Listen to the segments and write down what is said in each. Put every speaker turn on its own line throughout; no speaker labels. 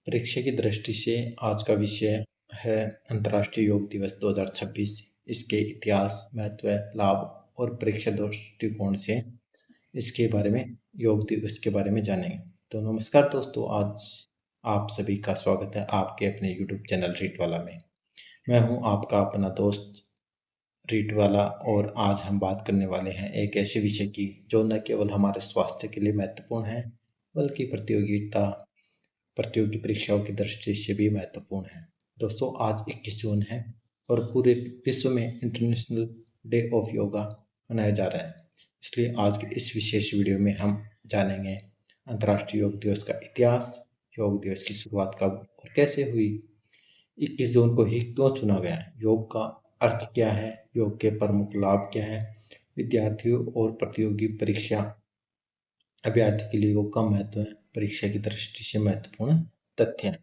परीक्षा की दृष्टि से आज का विषय है अंतर्राष्ट्रीय योग दिवस 2026। इसके इतिहास, महत्व, लाभ और परीक्षा दृष्टिकोण से इसके बारे में योग दिवस के बारे में जानेंगे। तो नमस्कार दोस्तों, आज आप सभी का स्वागत है आपके अपने यूट्यूब चैनल रीट वाला में। मैं हूं आपका अपना दोस्त रीट वाला और आज हम बात करने वाले हैं एक ऐसे विषय की जो न केवल हमारे स्वास्थ्य के लिए महत्वपूर्ण है बल्कि प्रतियोगी परीक्षाओं की दृष्टि से भी महत्वपूर्ण है। दोस्तों, आज 21 जून है और पूरे विश्व में इंटरनेशनल डे ऑफ योगा मनाया जा रहा है। इसलिए आज के इस विशेष वीडियो में हम जानेंगे अंतर्राष्ट्रीय योग दिवस का इतिहास, योग दिवस की शुरुआत कब और कैसे हुई, 21 जून को ही क्यों चुना गया है, योग का अर्थ क्या है, योग के प्रमुख लाभ क्या है, विद्यार्थियों और प्रतियोगी परीक्षा अभ्यर्थी के लिए योग का महत्व है, परीक्षा की दृष्टि से महत्वपूर्ण तथ्य हैं।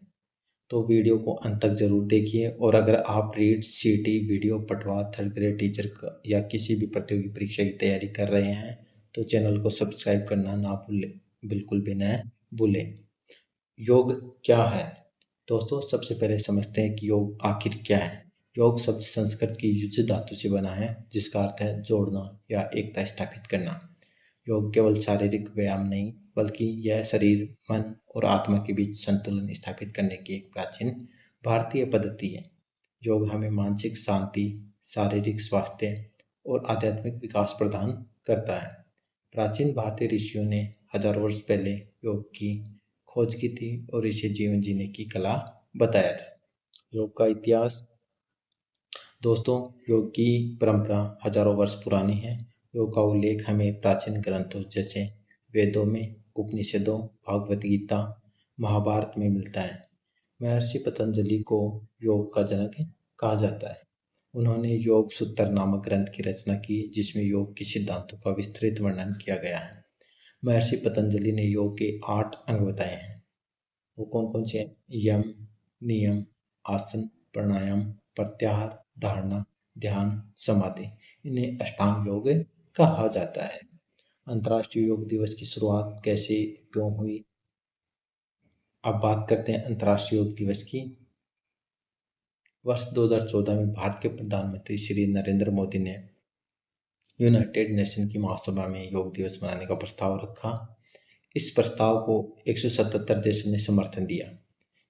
तो वीडियो को अंत तक जरूर देखिए और अगर आप रीट, सीटी, video, Patwa, third grade teacher का या किसी भी प्रतियोगी परीक्षा की तैयारी कर रहे हैं तो चैनल को सब्सक्राइब करना ना भूलें, बिल्कुल भी न भूलें। योग क्या है? दोस्तों, सबसे पहले समझते हैं कि योग आखिर क्या है। योग शब्द संस्कृत की युज धातु से बना है जिसका अर्थ है जोड़ना या एकता स्थापित करना। योग केवल शारीरिक व्यायाम नहीं बल्कि यह शरीर, मन और आत्मा के बीच संतुलन स्थापित करने की एक प्राचीन भारतीय पद्धति है। योग हमें मानसिक शांति, शारीरिक स्वास्थ्य और आध्यात्मिक विकास प्रदान करता है। प्राचीन भारतीय ऋषियों ने हजारों वर्ष पहले योग की खोज की थी और इसे जीवन जीने की कला बताया था। योग का इतिहास। दोस्तों, योग की परंपरा हजारों वर्ष पुरानी है। योग का उल्लेख हमें प्राचीन ग्रंथों जैसे वेदों में, उपनिषदों, भगवत गीता, महाभारत में मिलता है। महर्षि पतंजलि को योग का जनक कहा जाता है। उन्होंने योग सूत्र नामक ग्रंथ की रचना की जिसमें योग के सिद्धांतों का विस्तृत वर्णन किया गया है। महर्षि पतंजलि ने योग के 8 अंग बताए हैं। वो कौन कौन से हैं? यम, नियम, आसन, प्राणायाम, प्रत्याहार, धारणा, ध्यान, समाधि। इन्हें अष्टांग योग कहा जाता है। अंतर्राष्ट्रीय योग दिवस की शुरुआत कैसे क्यों हुई? अब बात करते हैं अंतर्राष्ट्रीय योग दिवस की। वर्ष 2014 में भारत के प्रधानमंत्री श्री नरेंद्र मोदी ने यूनाइटेड नेशन की महासभा में योग दिवस मनाने का प्रस्ताव रखा। इस प्रस्ताव को 177 देशों ने समर्थन दिया।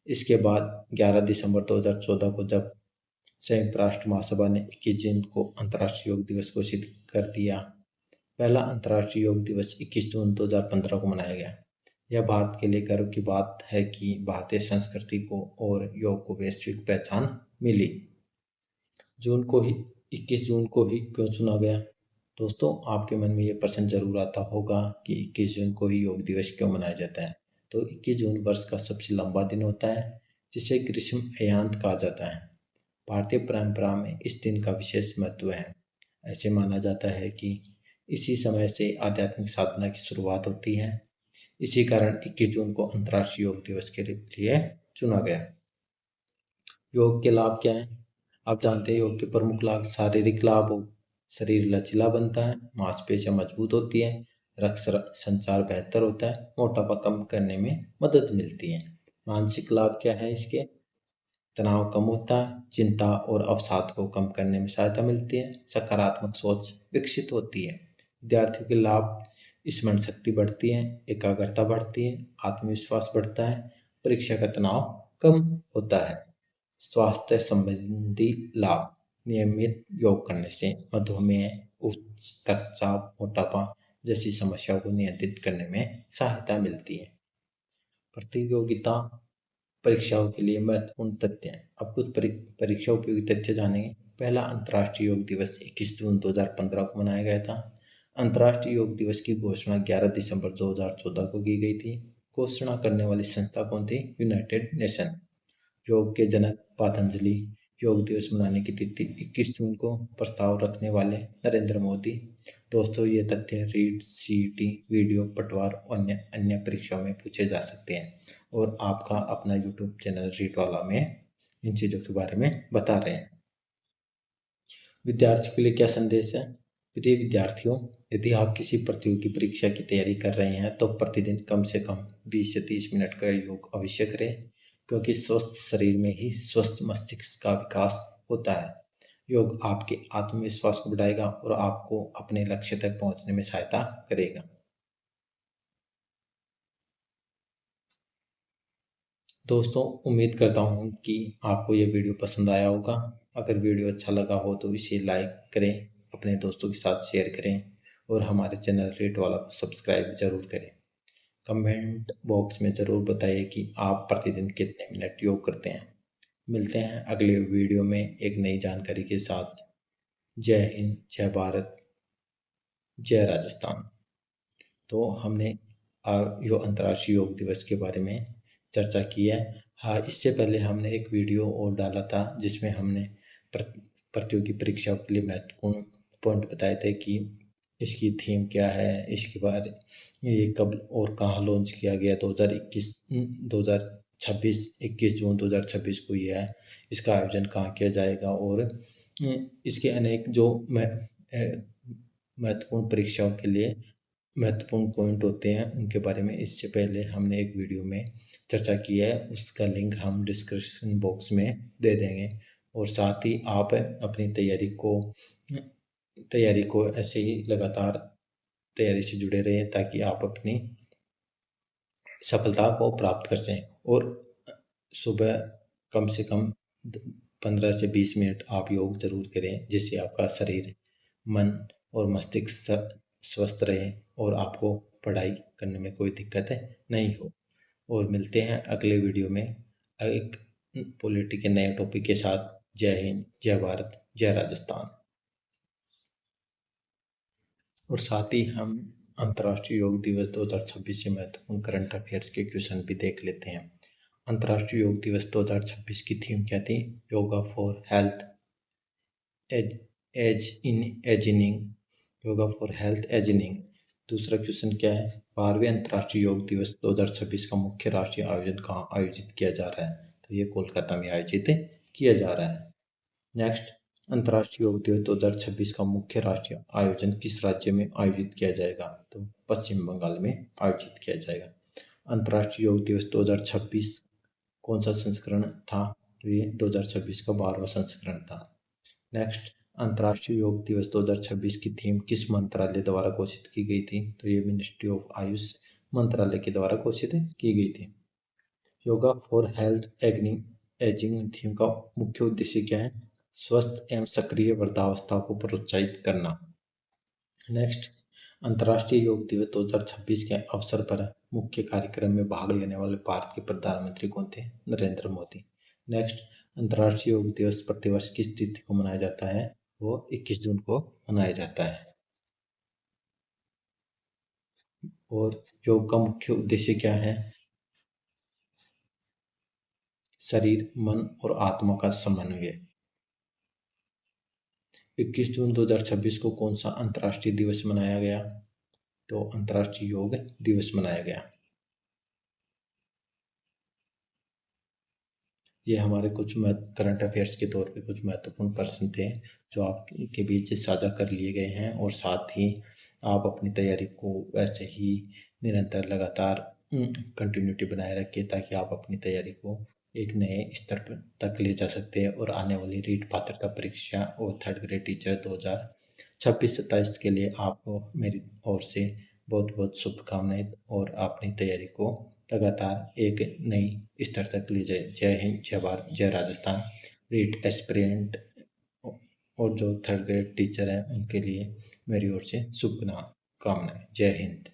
इसके बाद 11 दिसंबर 2014 को जब संयुक्त राष्ट्र महासभा ने 21 जून को अंतर्राष्ट्रीय योग दिवस घोषित कर दिया। पहला अंतर्राष्ट्रीय योग दिवस 21 जून 2015 को मनाया गया। यह भारत के लिए गर्व की बात है कि भारतीय संस्कृति को और योग को वैश्विक पहचान मिली। जून को ही 21 जून को ही क्यों चुना गया? दोस्तों, आपके मन में ये प्रश्न जरूर आता होगा कि 21 जून को ही योग दिवस क्यों मनाया जाता है। तो 21 जून वर्ष का सबसे लंबा दिन होता है जिसे ग्रीष्म अय्यांत कहा जाता है। भारतीय परंपरा में इस दिन का विशेष महत्व है। ऐसे माना जाता है कि इसी समय से आध्यात्मिक साधना की शुरुआत होती है। इसी कारण 21 जून को अंतर्राष्ट्रीय योग दिवस के लिए चुना गया। योग के लाभ क्या हैं? आप जानते हैं योग के प्रमुख लाभ। शारीरिक लाभ, शरीर लचीला बनता है, मांसपेशियां मजबूत होती है, रक्त संचार बेहतर होता है, मोटापा कम करने में मदद मिलती है। मानसिक लाभ क्या है इसके? तनाव कम होता है, चिंता और अवसाद को कम करने में सहायता मिलती है, सकारात्मक सोच विकसित होती है। विद्यार्थियों के लाभ, स्मरण शक्ति बढ़ती है, एकाग्रता बढ़ती है, आत्मविश्वास बढ़ता है, परीक्षा का तनाव कम होता है। स्वास्थ्य संबंधी लाभ, नियमित योग करने से मधुमेह, उच्च रक्तचाप, मोटापा जैसी समस्याओं को नियंत्रित करने में सहायता मिलती है। प्रतियोगिता परीक्षाओं के लिए महत्वपूर्ण तथ्य हैं। अब कुछ परीक्षा उपयोगी तथ्य जानेंगे। पहला अंतर्राष्ट्रीय योग दिवस 21 जून 2015 को मनाया गया था। अंतर्राष्ट्रीय योग दिवस की घोषणा 11 दिसंबर 2014 को की गई थी। घोषणा करने वाली संस्था कौन थी? United nation. योग के जनक पतंजलि। योग दिवस मनाने की तिथि 21 जून को। प्रस्ताव रखने वाले नरेंद्र मोदी। दोस्तों, ये तथ्य रीट, सीटी, वीडियो, पटवार और अन्य परीक्षाओं में पूछे जा सकते हैं और आपका अपना यूट्यूब चैनल रीट वाला में इन चीज़ों के बारे में बता रहे हैं। विद्यार्थियों के लिए क्या संदेश है? प्रिय विद्यार्थियों, यदि आप किसी प्रतियोगी परीक्षा की तैयारी कर रहे हैं तो प्रतिदिन कम से कम 20 से 30 मिनट का योग अवश्य करें। क्योंकि स्वस्थ शरीर में ही स्वस्थ मस्तिष्क का विकास होता है। योग आपके आत्मविश्वास को बढ़ाएगा और आपको अपने लक्ष्य तक पहुंचने में सहायता करेगा। दोस्तों, उम्मीद करता हूँ कि आपको ये वीडियो पसंद आया होगा। अगर वीडियो अच्छा लगा हो तो इसे लाइक करें, अपने दोस्तों के साथ शेयर करें और हमारे चैनल रेट वाला को सब्सक्राइब ज़रूर करें। कमेंट बॉक्स में ज़रूर बताइए कि आप प्रतिदिन कितने मिनट योग करते हैं। मिलते हैं अगले वीडियो में एक नई जानकारी के साथ। जय हिंद, जय भारत, जय राजस्थान। तो हमने जो अंतर्राष्ट्रीय योग दिवस के बारे में चर्चा की है। हाँ, इससे पहले हमने एक वीडियो और डाला था जिसमें हमने प्रतियोगी परीक्षाओं के लिए महत्वपूर्ण पॉइंट बताए थे कि इसकी थीम क्या है, इसके बारे ये कब और कहाँ लॉन्च किया गया। 2026 21 जून 2026 को ये है। इसका आयोजन कहाँ किया जाएगा और इसके अनेक जो महत्वपूर्ण परीक्षाओं के लिए महत्वपूर्ण पॉइंट होते हैं उनके बारे में इससे पहले हमने एक वीडियो में चर्चा की है। उसका लिंक हम डिस्क्रिप्शन बॉक्स में दे देंगे और साथ ही आप अपनी तैयारी को ऐसे ही लगातार तैयारी से जुड़े रहें ताकि आप अपनी सफलता को प्राप्त कर सकें। और सुबह कम से कम 15 से 20 मिनट आप योग ज़रूर करें, जिससे आपका शरीर, मन और मस्तिष्क स्वस्थ रहे और आपको पढ़ाई करने में कोई दिक्कत नहीं हो। और मिलते हैं अगले वीडियो में एक पॉलिटी के नए टॉपिक के साथ। जय हिंद, जय भारत, जय राजस्थान। और साथ ही हम अंतर्राष्ट्रीय योग दिवस 2026 से महत्वपूर्ण करंट अफेयर्स के क्वेश्चन भी देख लेते हैं। अंतर्राष्ट्रीय योग दिवस 2026 की थीम क्या थी? Yoga for health as as in ageing, yoga for health ageing. दूसरा क्वेश्चन क्या है? 12वें अंतर्राष्ट्रीय योग दिवस 2026 का मुख्य राष्ट्रीय आयोजन कहाँ आयोजित किया जा रहा है? तो ये कोलकाता में आयोजित किया जा रहा है। नेक्स्ट, अंतर्राष्ट्रीय योग दिवस 2026 का मुख्य राष्ट्रीय आयोजन किस राज्य में आयोजित किया जाएगा? तो पश्चिम बंगाल में आयोजित किया जाएगा। अंतर्राष्ट्रीय योग दिवस 2026 कौन सा संस्करण था? तो ये 2026 का 12वां संस्करण था। नेक्स्ट, अंतर्राष्ट्रीय योग दिवस 2026 की थीम किस मंत्रालय द्वारा घोषित की गई थी? तो ये मिनिस्ट्री ऑफ आयुष मंत्रालय के द्वारा घोषित की गई थी। Yoga for health ageing theme का मुख्य उद्देश्य क्या है? स्वस्थ एवं सक्रिय वृद्धावस्था को प्रोत्साहित करना। नेक्स्ट, अंतर्राष्ट्रीय योग दिवस 2026 के अवसर पर मुख्य कार्यक्रम में भाग लेने वाले भारत के प्रधानमंत्री कौन थे? नरेंद्र मोदी। नेक्स्ट, अंतर्राष्ट्रीय योग दिवस प्रतिवर्ष किस तिथि को मनाया जाता है? वो 21 जून को मनाया जाता है। और योग का मुख्य उद्देश्य क्या है? शरीर, मन और आत्मा का समन्वय। 21 जून 2026 को कौन सा अंतर्राष्ट्रीय दिवस मनाया गया? तो अंतर्राष्ट्रीय योग दिवस मनाया गया। ये हमारे कुछ करंट अफेयर्स के तौर पे कुछ महत्वपूर्ण प्रश्न थे जो आपके बीच साझा कर लिए गए हैं। और साथ ही आप अपनी तैयारी को वैसे ही निरंतर लगातार कंटिन्यूटी बनाए रखिए ताकि आप अपनी तैयारी को एक नए स्तर पर तक ले जा सकते हैं। और आने वाली रीट पात्रता परीक्षा और थर्ड ग्रेड टीचर 2026-27 के लिए आपको मेरी ओर से बहुत बहुत शुभकामनाएं और अपनी तैयारी को लगातार एक नई स्तर तक ले जाए। जय हिंद, जय भारत, जय राजस्थान। रीट एस्पिरेंट और जो थर्ड ग्रेड टीचर हैं उनके लिए मेरी ओर से शुभकामनाएं। जय हिंद।